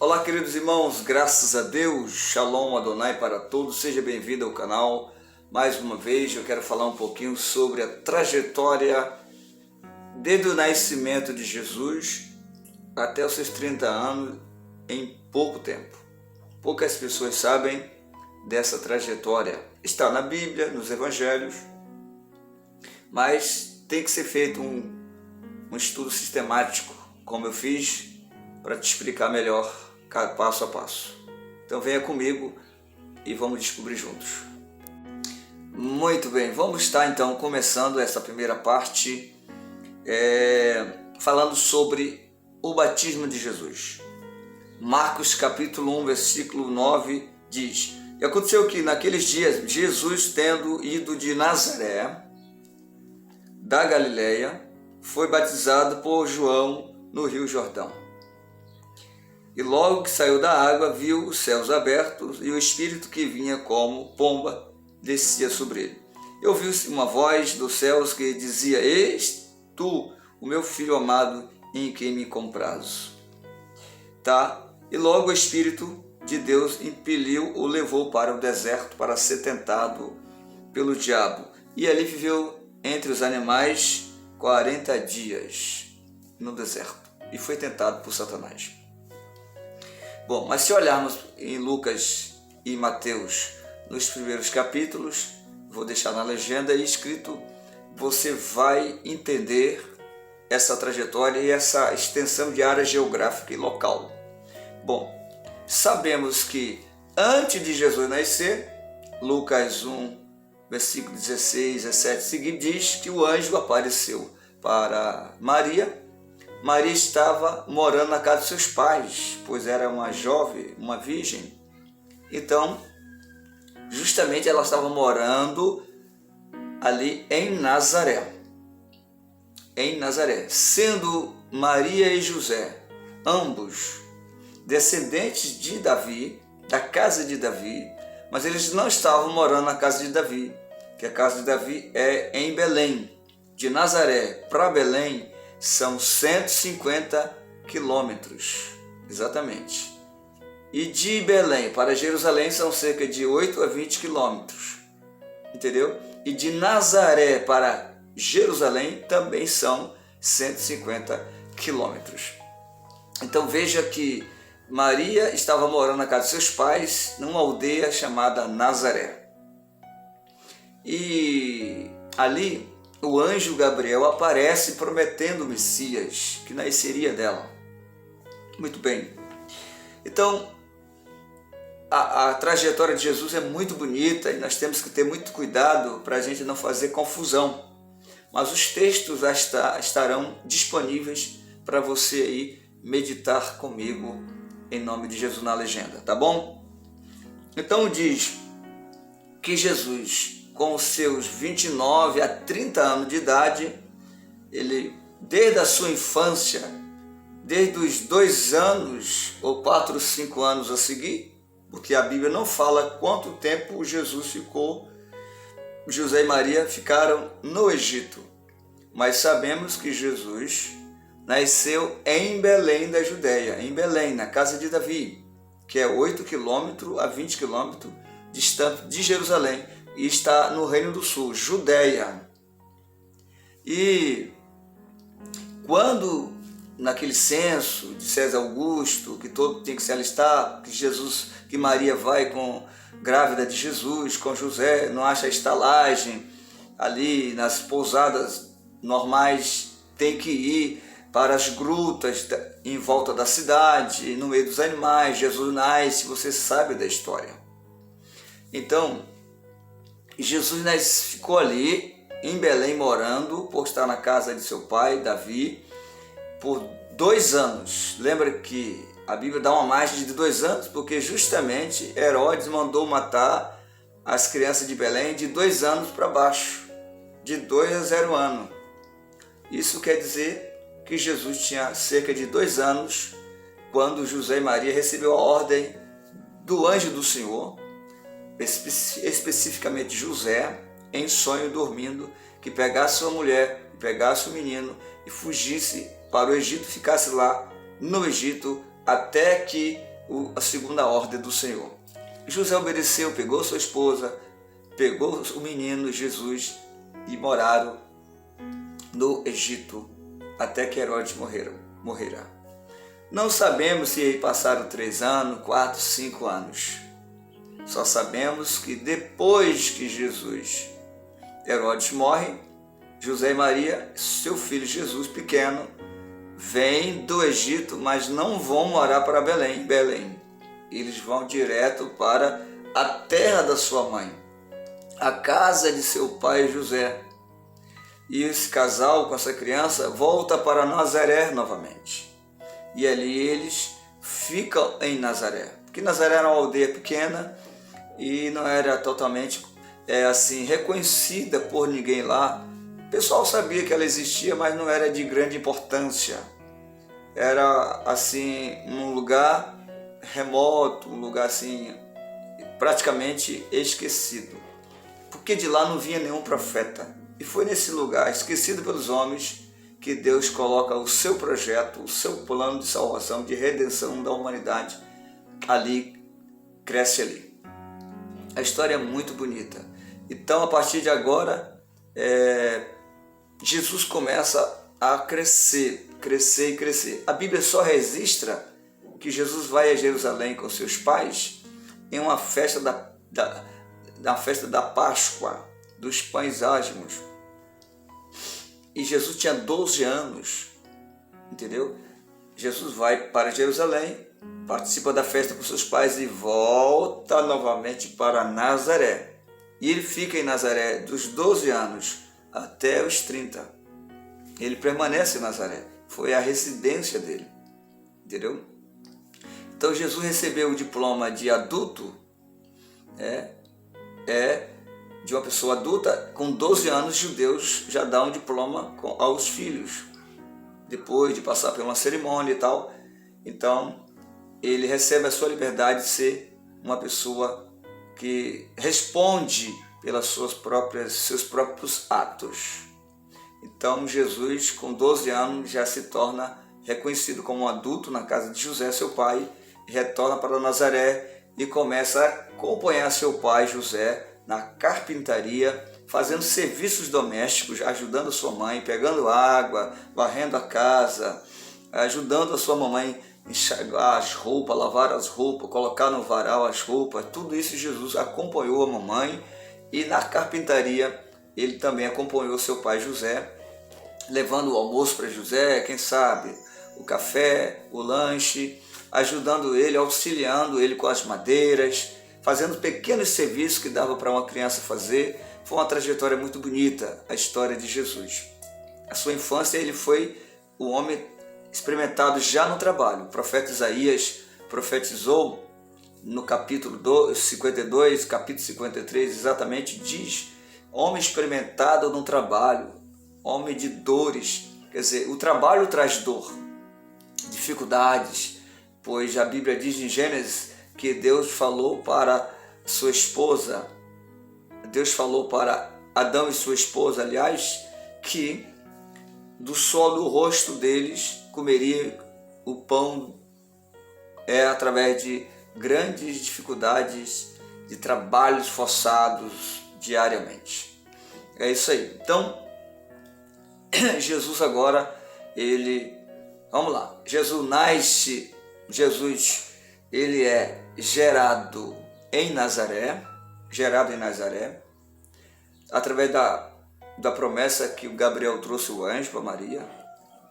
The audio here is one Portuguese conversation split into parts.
Olá, queridos irmãos, graças a Deus, Shalom Adonai para todos, seja bem-vindo ao canal. Mais uma vez eu quero falar um pouquinho sobre a trajetória desde o nascimento de Jesus até os seus 30 anos em pouco tempo. Poucas pessoas sabem dessa trajetória. Está na Bíblia, nos Evangelhos, mas tem que ser feito um estudo sistemático, como eu fiz, para te explicar melhor passo a passo. Então venha comigo e vamos descobrir juntos. Muito bem, vamos estar então começando essa primeira parte falando sobre o batismo de Jesus. Marcos capítulo 1, versículo 9 diz: E aconteceu que naqueles dias Jesus, tendo ido de Nazaré da Galileia, foi batizado por João no Rio Jordão. E logo que saiu da água, viu os céus abertos e o Espírito que vinha como pomba descia sobre ele. E ouviu-se uma voz dos céus que dizia: Eis tu, o meu Filho amado, em quem me comprazo. E logo o Espírito de Deus impeliu, o levou para o deserto para ser tentado pelo diabo. E ali viveu entre os animais 40 dias no deserto e foi tentado por Satanás. Bom, mas se olharmos em Lucas e Mateus, nos primeiros capítulos, vou deixar na legenda escrito, você vai entender essa trajetória e essa extensão de área geográfica e local. Bom, sabemos que antes de Jesus nascer, Lucas 1, versículo 16, 17 seguinte, diz que o anjo apareceu para Maria. Maria estava morando na casa de seus pais, pois era uma jovem, uma virgem. Então, justamente ela estava morando ali em Nazaré. Sendo Maria e José, ambos descendentes de Davi, da casa de Davi, mas eles não estavam morando na casa de Davi, que a casa de Davi é em Belém. De Nazaré para Belém são 150 quilômetros, exatamente. E de Belém para Jerusalém são cerca de 8 a 20 quilômetros, entendeu? E de Nazaré para Jerusalém também são 150 quilômetros. Então veja que Maria estava morando na casa de seus pais, numa aldeia chamada Nazaré. E ali o anjo Gabriel aparece prometendo o Messias, que nasceria dela. Muito bem. Então, a trajetória de Jesus é muito bonita e nós temos que ter muito cuidado para a gente não fazer confusão. Mas os textos já estarão disponíveis para você aí meditar comigo em nome de Jesus na legenda, tá bom? Então diz que Jesus, com os seus 29 a 30 anos de idade, ele, desde a sua infância, desde os 2 anos ou 4 ou 5 anos a seguir, porque a Bíblia não fala quanto tempo Jesus ficou, José e Maria ficaram no Egito, mas sabemos que Jesus nasceu em Belém da Judéia, em Belém, na casa de Davi, que é 8 quilômetros a 20 quilômetros distante de Jerusalém, e está no Reino do Sul, Judéia. E quando naquele censo de César Augusto, que todo tem que se alistar, que Maria vai grávida de Jesus, com José, não acha estalagem ali nas pousadas normais, tem que ir para as grutas em volta da cidade, no meio dos animais. Jesus nasce, você sabe da história. Então, Jesus ficou ali em Belém morando, por estar na casa de seu pai, Davi, por 2 anos. Lembra que a Bíblia dá uma margem de 2 anos, porque justamente Herodes mandou matar as crianças de Belém de 2 anos para baixo, de 2 a 0 ano. Isso quer dizer que Jesus tinha cerca de 2 anos quando José e Maria recebeu a ordem do anjo do Senhor, especificamente José, em sonho dormindo, que pegasse sua mulher, pegasse o menino e fugisse para o Egito, ficasse lá no Egito até que a segunda ordem do Senhor. José obedeceu, pegou sua esposa, pegou o menino Jesus e moraram no Egito até que Herodes morrerá. Não sabemos se aí passaram 3 anos, 4, 5 anos. Só sabemos que depois que Herodes morre, José e Maria, seu filho Jesus pequeno, vêm do Egito, mas não vão morar para Belém. Eles vão direto para a terra da sua mãe, a casa de seu pai José. E esse casal com essa criança volta para Nazaré novamente. E ali eles ficam em Nazaré, porque Nazaré era uma aldeia pequena e não era totalmente reconhecida por ninguém lá. O pessoal sabia que ela existia, mas não era de grande importância. Era assim um lugar remoto, um lugar assim praticamente esquecido, porque de lá não vinha nenhum profeta. E foi nesse lugar, esquecido pelos homens, que Deus coloca o seu projeto, o seu plano de salvação, de redenção da humanidade. Ali, cresce ali. A história é muito bonita. Então, a partir de agora, Jesus começa a crescer. A Bíblia só registra que Jesus vai a Jerusalém com seus pais em uma festa da festa da Páscoa, dos pães ázimos. E Jesus tinha 12 anos, entendeu? Jesus vai para Jerusalém, participa da festa com seus pais e volta novamente para Nazaré. E ele fica em Nazaré dos 12 anos até os 30. Ele permanece em Nazaré. Foi a residência dele, entendeu? Então Jesus recebeu o diploma de adulto, de uma pessoa adulta. Com 12 anos, judeus já dão um diploma aos filhos, depois de passar por uma cerimônia e tal. Então, ele recebe a sua liberdade de ser uma pessoa que responde pelas seus próprios atos. Então, Jesus, com 12 anos, já se torna reconhecido como um adulto na casa de José, seu pai, retorna para Nazaré e começa a acompanhar seu pai, José, na carpintaria, fazendo serviços domésticos, ajudando sua mãe, pegando água, varrendo a casa, ajudando a sua mamãe a enxaguar as roupas, lavar as roupas, colocar no varal as roupas. Tudo isso Jesus acompanhou a mamãe, e na carpintaria ele também acompanhou seu pai José, levando o almoço para José, quem sabe, o café, o lanche, ajudando ele, auxiliando ele com as madeiras, fazendo pequenos serviços que dava para uma criança fazer. Foi uma trajetória muito bonita, a história de Jesus. A sua infância, ele foi um homem experimentado já no trabalho. O profeta Isaías profetizou no capítulo 52, capítulo 53, exatamente diz: homem experimentado no trabalho, homem de dores. Quer dizer, o trabalho traz dor, dificuldades, pois a Bíblia diz em Gênesis que Deus falou para sua esposa, Deus falou para Adão e sua esposa, aliás, que do suor do rosto deles comeria o pão, através de grandes dificuldades, de trabalhos forçados diariamente. É isso aí. Então, Jesus agora, vamos lá, Jesus, ele é gerado em Nazaré, através da promessa que o Gabriel trouxe o anjo para Maria.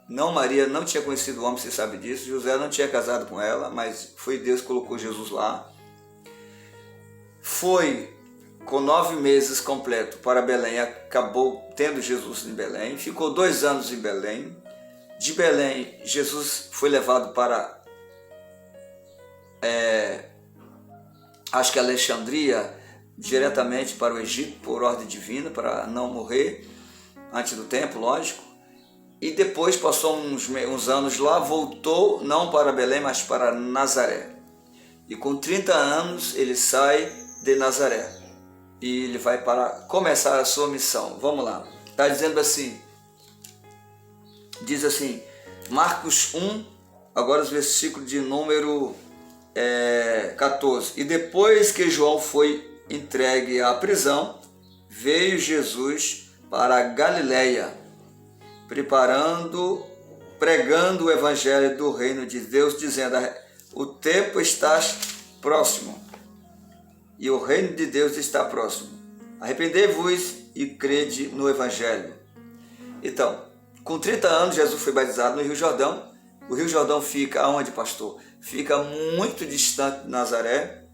Maria não tinha conhecido o homem, você sabe disso. José não tinha casado com ela, mas foi Deus que colocou Jesus lá. Foi com 9 meses completo para Belém, acabou tendo Jesus em Belém. Ficou 2 anos em Belém. De Belém, Jesus foi levado para acho que Alexandria, diretamente para o Egito, por ordem divina, para não morrer antes do tempo, lógico. E depois passou uns anos lá, voltou não para Belém, mas para Nazaré. E com 30 anos ele sai de Nazaré e ele vai para começar a sua missão. Vamos lá, está dizendo assim, diz assim, Marcos 1, agora os versículos de número 14. E depois que João foi entregue à prisão, veio Jesus para a Galileia, pregando o evangelho do reino de Deus, dizendo: o tempo está próximo e o reino de Deus está próximo. Arrependei-vos e crede no evangelho. Então, com 30 anos, Jesus foi batizado no Rio Jordão. O Rio Jordão fica aonde, pastor? Fica muito distante de Nazaré,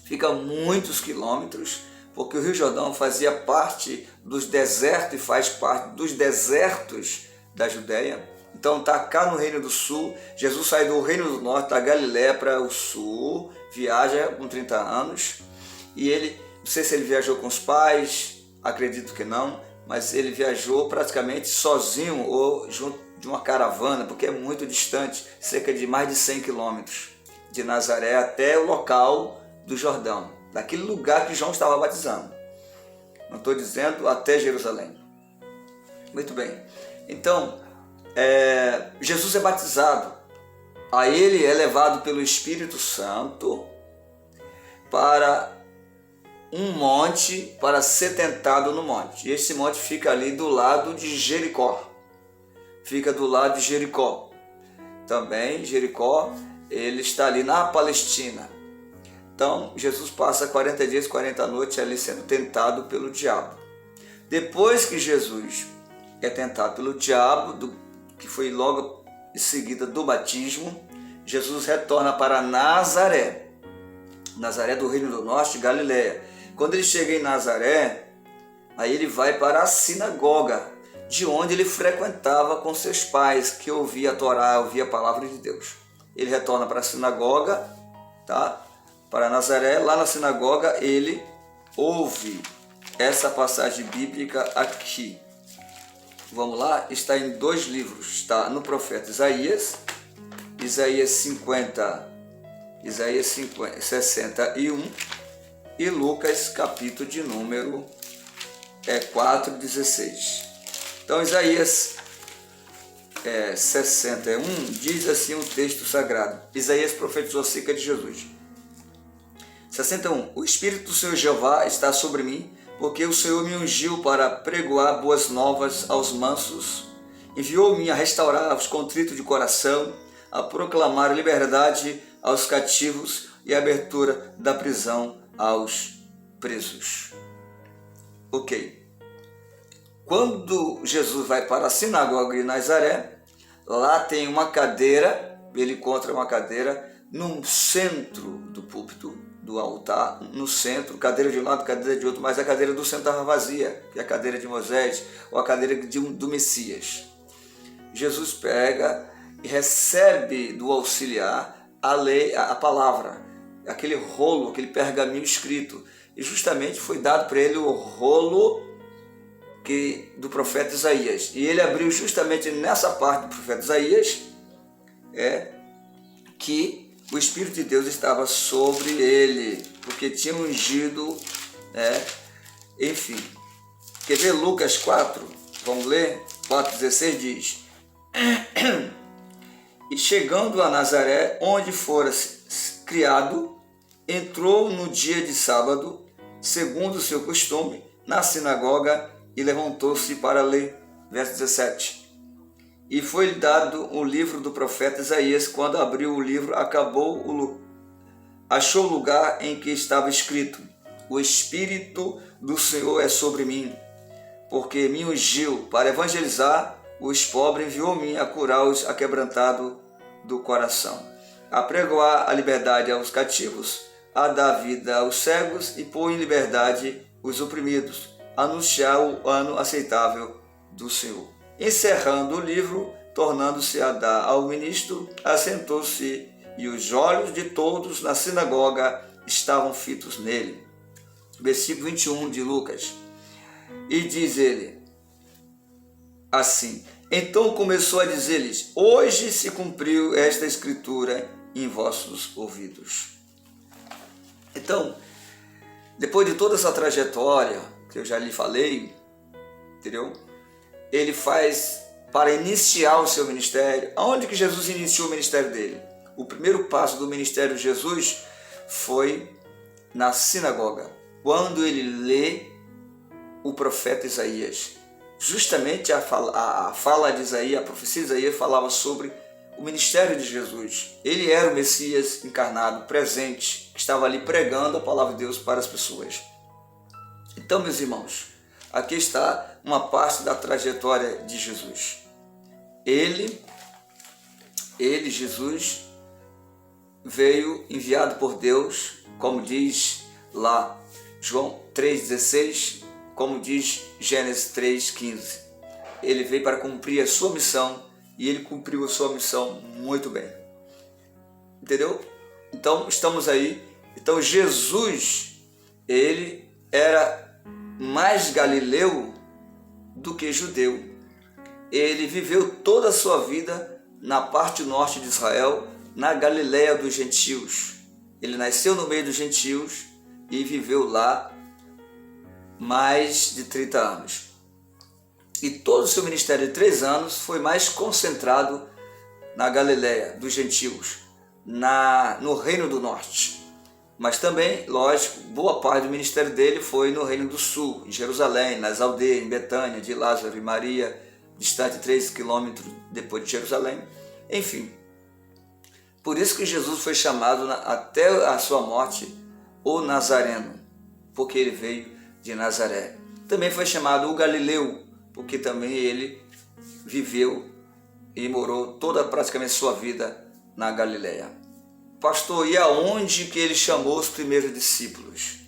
fica muitos quilômetros, porque o Rio Jordão fazia parte dos desertos e faz parte dos desertos da Judéia. Então está cá no Reino do Sul. Jesus sai do Reino do Norte, da Galiléia para o Sul, viaja com 30 anos. E ele, não sei se ele viajou com os pais, acredito que não, mas ele viajou praticamente sozinho ou junto de uma caravana, porque é muito distante, cerca de mais de 100 quilômetros, de Nazaré até o local do Jordão, daquele lugar que João estava batizando. Não estou dizendo até Jerusalém. Muito bem. Então, Jesus é batizado. Aí ele é levado pelo Espírito Santo para um monte, para ser tentado no monte. E esse monte fica ali do lado de Jericó. Fica do lado de Jericó. Também Jericó, ele está ali na Palestina. Então, Jesus passa 40 dias, 40 noites ali sendo tentado pelo diabo. Depois que Jesus é tentado pelo diabo, que foi logo em seguida do batismo, Jesus retorna para Nazaré. Nazaré do Reino do Norte, Galiléia. Quando ele chega em Nazaré, aí ele vai para a sinagoga, de onde ele frequentava com seus pais, que ouvia a Torá, ouvia a palavra de Deus. Ele retorna para a sinagoga, tá? Para Nazaré. Lá na sinagoga ele ouve essa passagem bíblica aqui. Vamos lá? Está em 2 livros. Está no profeta Isaías, Isaías 61 e Lucas, capítulo de número 4:16. Então, Isaías 61 diz assim um texto sagrado. Isaías profetizou acerca de Jesus. 61. O Espírito do Senhor Jeová está sobre mim, porque o Senhor me ungiu para pregoar boas novas aos mansos. Enviou-me a restaurar os contritos de coração, a proclamar liberdade aos cativos e a abertura da prisão aos presos. Ok. Quando Jesus vai para a sinagoga de Nazaré, lá tem uma cadeira, ele encontra uma cadeira no centro do púlpito, do altar, no centro, cadeira de um lado, cadeira de outro, mas a cadeira do centro estava vazia, que é a cadeira de Moisés ou a cadeira do Messias. Jesus pega e recebe do auxiliar a lei, a palavra, aquele rolo, aquele pergaminho escrito, e justamente foi dado para ele o rolo do profeta Isaías. E ele abriu justamente nessa parte do profeta Isaías, que o Espírito de Deus estava sobre ele, porque tinha ungido, enfim. Quer ver Lucas 4? Vamos ler? 4,16 diz: E chegando a Nazaré, onde fora criado, entrou no dia de sábado, segundo o seu costume, na sinagoga, e levantou-se para ler. Verso 17. E foi-lhe dado o livro do profeta Isaías. Quando abriu o livro, achou o lugar em que estava escrito: O Espírito do Senhor é sobre mim, porque me ungiu para evangelizar os pobres, enviou-me a curar os aquebrantados do coração, a pregoar a liberdade aos cativos, a dar vida aos cegos e pôr em liberdade os oprimidos, anunciar o ano aceitável do Senhor. Encerrando o livro, tornando-se a dar ao ministro, assentou-se, e os olhos de todos na sinagoga estavam fitos nele. Versículo 21 de Lucas. E diz ele assim: Então começou a dizer-lhes: Hoje se cumpriu esta escritura em vossos ouvidos. Então, depois de toda essa trajetória que eu já lhe falei, entendeu? Ele faz para iniciar o seu ministério. Aonde que Jesus iniciou o ministério dele? o primeiro passo do ministério de Jesus foi na sinagoga, quando ele lê o profeta Isaías. Justamente a fala de Isaías, a profecia de Isaías falava sobre o ministério de Jesus. Ele era o Messias encarnado, presente, que estava ali pregando a palavra de Deus para as pessoas. Então, meus irmãos, aqui está uma parte da trajetória de Jesus. Jesus, veio enviado por Deus, como diz lá João 3,16, como diz Gênesis 3,15. Ele veio para cumprir a sua missão e ele cumpriu a sua missão muito bem. Entendeu? Então, estamos aí. Então, Jesus, ele era mais galileu do que judeu. Ele viveu toda a sua vida na parte norte de Israel, na Galileia dos gentios. Ele nasceu no meio dos gentios e viveu lá mais de 30 anos. E todo o seu ministério de 3 anos foi mais concentrado na Galileia dos gentios, no Reino do Norte. Mas também, lógico, boa parte do ministério dele foi no Reino do Sul, em Jerusalém, nas aldeias, em Betânia, de Lázaro e Maria, distante 3 quilômetros depois de Jerusalém. Enfim, por isso que Jesus foi chamado até a sua morte o Nazareno, porque ele veio de Nazaré. Também foi chamado o Galileu, porque também ele viveu e morou praticamente sua vida na Galileia. Pastor, e aonde que ele chamou os primeiros discípulos?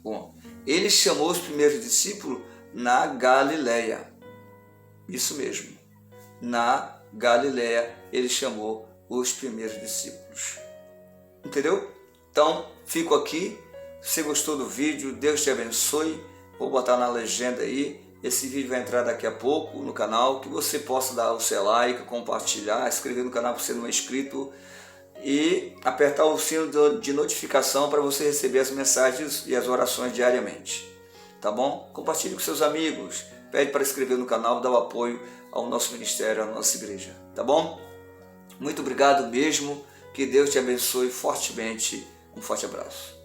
Bom, ele chamou os primeiros discípulos na Galileia. Isso mesmo, na Galileia ele chamou os primeiros discípulos. Entendeu? Então, fico aqui. Se você gostou do vídeo, Deus te abençoe. Vou botar na legenda aí. Esse vídeo vai entrar daqui a pouco no canal. Que você possa dar o seu like, compartilhar, inscrever no canal se você não é inscrito. E apertar o sino de notificação para você receber as mensagens e as orações diariamente. Tá bom? Compartilhe com seus amigos. Pede para inscrever no canal, dá o apoio ao nosso ministério, à nossa igreja. Tá bom? Muito obrigado mesmo. Que Deus te abençoe fortemente. Um forte abraço.